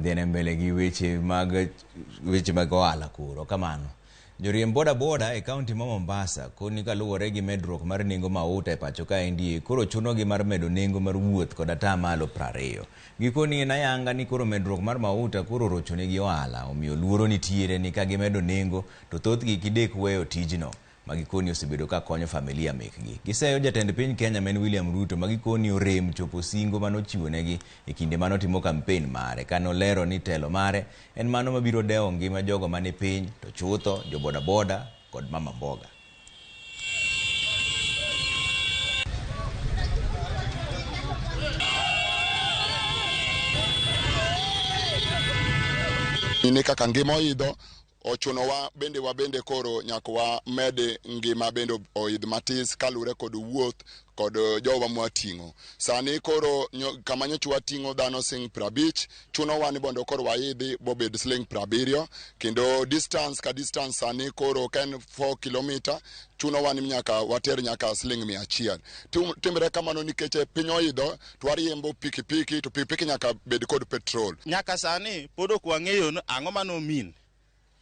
wadhiene mbele gi weche mag ohala kuro kamano. Joriemb boda e kaunti ma Mombasa koni kaluwore gi medruok mar nengo mauta e pacho ka endi koro chunogi mar medo nengo mar wuoth kod atamalo 20. Gikoni na yanga ni koro medruok mar mauta koro rochone gi ohala, omiyo luoro nitiere ni ka gimedo nengo to thothgi gidek weyo tijno magikoni osebedo ka konyo familia mekgi. Giseyo jatend piny Kenya men William Ruto magikoni orem chopo singo manochiwonegi e kinde manotimo kampen mare kanolero ni telo mare en mano mabiro dewo ngima jogo mani piny to chutho jo boda kod mama mboga. Ni kaka ngima oidho ochuno wabende koro nyaka wamede ngima bende oidh matis kalure kod wuoth kod jowa mwating'o. Sani koro kama nyocha wating'o dhano sing 50, chuno wani bondo koro waidhi bobed sling 70, kendo distance sani koro ken 4 km, chuno wani nyaka water nyaka sling 100. Timre kamano nikech piny oidho twariembo pikipiki to pikipiki nyaka bed kod petrol. Nyaka sani pod ok wang'eyo ang'o mano mean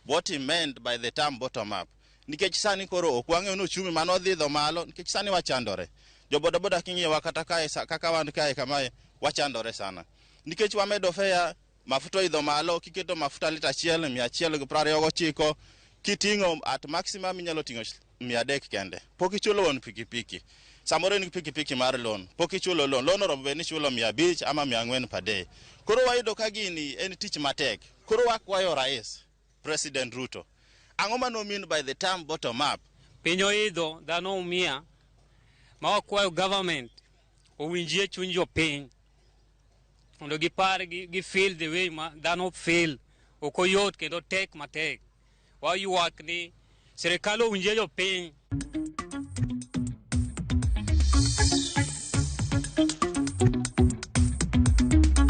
what he meant by the term bottom up. Nikech sani koro ok wang'eyo no chumi mano dhidho malo, nikech sani wachandore. Jo boda king'iyo kata kae kaka wan kae kamae wachandore sana. Nikech wamedo fare mafuta idho malo, kiketo mafuta lita 129 kiting'o at maximum inyalo ting'o 300 kende. Pok ichulo won pikipiki. Samoro ni pikipiki mar loan. Pok ichulo loan robo ni chulo 500 ama 400 per day. Koro wayudo ka gini en tich matek. Koro wakwayo rais President Ruto, ang'o mano mean by the term bottom up? Piny oidho dhano umia ma wakwayo government owinjie chuny jopiny mondo gipar gi feel the way ma dhano feel ok oyot kendo tek matek. Wayuak ni serikal owinjie jopiny.